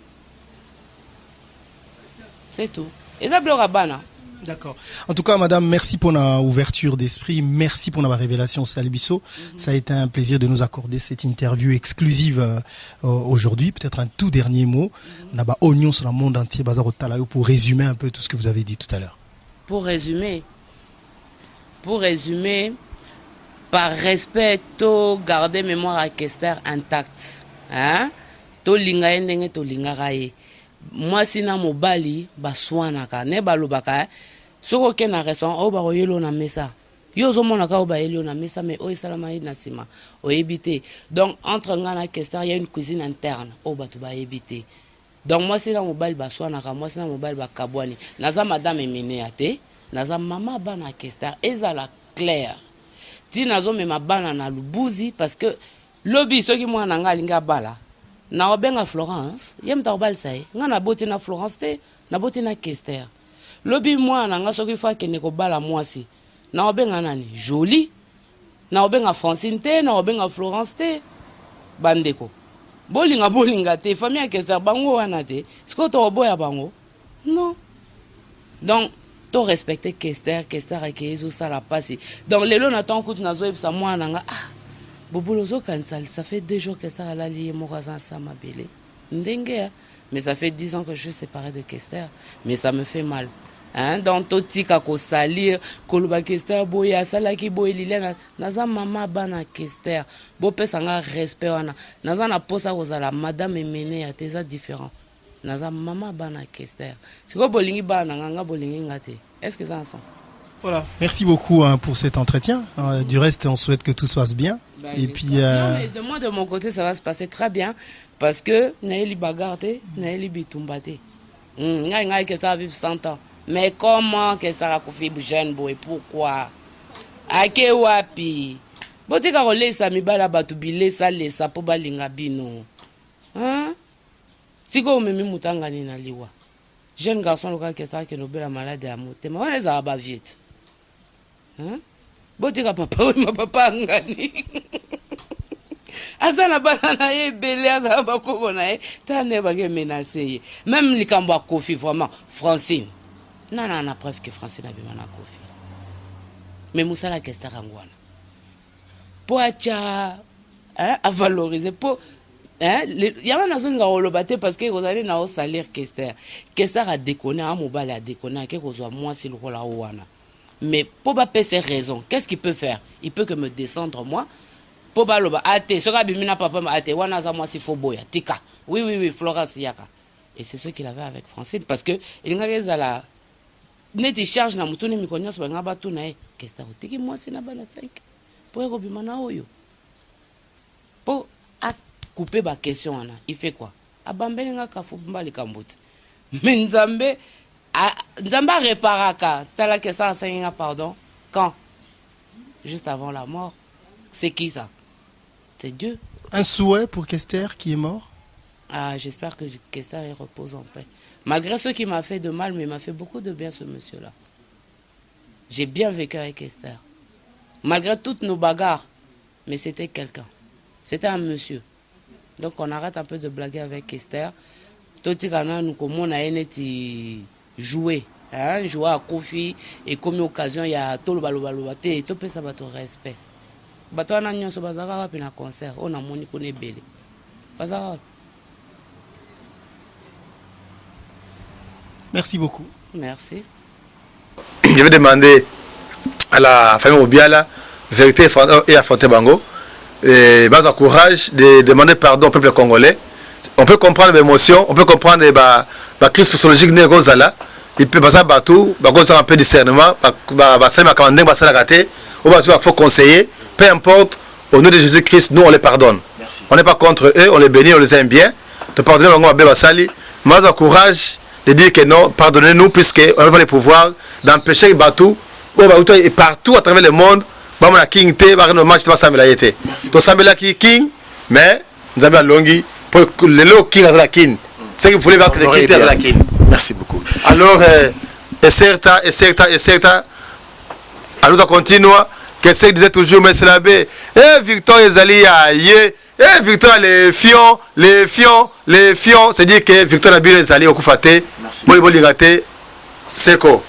C'est tout. Et ça blora bana. D'accord. En tout cas, madame, merci pour la ouverture d'esprit. Merci pour la révélation, Salibiso. Ça a été un plaisir de nous accorder cette interview exclusive aujourd'hui. Peut-être un tout dernier mot. Naba oignon sur le monde entier, bazar au talayo, pour résumer un peu tout ce que vous avez dit tout à l'heure. Pour résumer, par respect, to garder mémoire à Kester intacte. Hein? To linga endenge to linga raye. Moi sina mobali baswanaka ne balobaka soko ke na restaurant o ba yelo na mesa yo zo mona ka o ba yelo na mesa mais o salama na sima o éviter. Donc entre ngana Kester il y a une cuisine interne o ba tu ba éviter. Donc moi sina mobali baswanaka moi sina mobali bakabwani naza madame emene ate naza mama bana Kester ezala clair ti nazo mema bana na lubuzi parce que lobby soki mwana nga linga bala na obenga Florence yem ta obal sai nga na boti na Florence te na boti na Kester lobi mwana nga soki fa ke ne ko bala mwasi na obenga nani Jolie na obenga Francine te na obenga Florence te bandeko bolinga te famille ya Kester bango wana te siko to oboya bango non. Donc to respecter Kester ke ezo sala pasi donc lelo na tant kuti nazo ebisa mwana nga Bobolozo Kansal, ça fait 2 jours que ça a lié Morazan Samabele. Ndenge, mais ça fait 10 ans que je suis séparé de Kester. Mais ça me fait mal. Hein? Dans Totika ko salir, Koluba Kester, Boya, Salaki Boy Lilena, Naza Mama Bana Kester, Bopé Sanga respect wana. Naza na posa kozala, Madame Emene, Ateza différent. Naza Mama Bana Kester. C'est quoi Bolingi Bana, Nga Bolingi Ngate? Est-ce que ça a un sens? Voilà, merci beaucoup pour cet entretien. Du reste, on souhaite que tout se passe bien. Et puis, non, mais moi, de mon côté, ça va se passer très bien. Parce que Naëli Bagarte, Naëli Bitumbate. Que ça va vivre 100 ans. Mais comment que ça va couper jeune boy? Pourquoi? Ake wapi? Botika role sa mi bala batubile sa lesa po balinga bino. Hein? Siko memi mutanga ni na liwa. Jeune garçon loka que ça que nobela malade à motema. On les a ba vite. Hein? Botika papa oui ma papa ngani. Azana banana ye belé azana bakoko na ye tane bagé menacé. Même likambo a Kofi vraiment Francine. Non, preuve que Francine a bien Kofi. mais mosala Kester yango wana po atia à valoriser po yango nazonga koloba te parce que kozali na osalir Kester a déconné a mobile a déconné ake kozwa mwasi lokola wana mais po bapesa raison qu'est-ce qu'il peut faire? Il peut que me descendre moi po baloba ate soka bimina papa ate wana za mwasi fo boya tika oui Florence yaka et c'est ce qu'il avait avec Francine parce que il ngaka la neti charge na mutuni mikonyo so banga batu na e Kester otiki mwasi na bana 5 po eko bimana oyo po a couper ba question wana il fait quoi abambeli ngaka fu mbali kambuti mais nzambe a réparaka tala que ça enseigne pardon quand juste avant la mort. C'est qui ça? C'est Dieu. Un souhait pour Kester qui est mort? Ah, j'espère que Kester repose en paix. Malgré ce qui m'a fait de mal, mais il m'a fait beaucoup de bien ce monsieur-là. J'ai bien vécu avec Kester. Malgré toutes nos bagarres, mais c'était quelqu'un. C'était un monsieur. Donc on arrête un peu de blaguer avec Kester. Toti kana nous comme on a jouer, hein, jouer à Kofi et comme occasion il y a tout le balobaloate et tout ça va ton respect. Bato na nyonso bazaka wapi na concert, on a moni kone belé. Bazaka. Merci beaucoup. Merci. Je vais demander à la famille Obiala, vérité et affronter Bango, et bas courage de demander pardon au peuple congolais. On peut comprendre l'émotion, on peut comprendre la crise psychologique de Gozala. Il peut passer à tout, il un peu de discernement, il faut conseiller, peu importe, au nom de Jésus-Christ, nous on les pardonne. Merci. On n'est pas contre eux, on les bénit, on les aime bien. De pardonner, on a courage de dire que non, pardonnez-nous, puisqu'on n'a pas le pouvoir d'empêcher les bateaux, et partout à travers le monde, on a king té, on a match de Samela été. Donc Samela qui king, mais nous avons longi pour le lot king à la king. C'est que vous voulez battre les king à la king. Merci beaucoup. Alors, et certain, alors on continue, que c'est disait toujours, mais c'est la baie, Victor Ezali a yé, Victor les fions, c'est dire que Victor a bien Ezali au Koufate, bon, il va c'est quoi?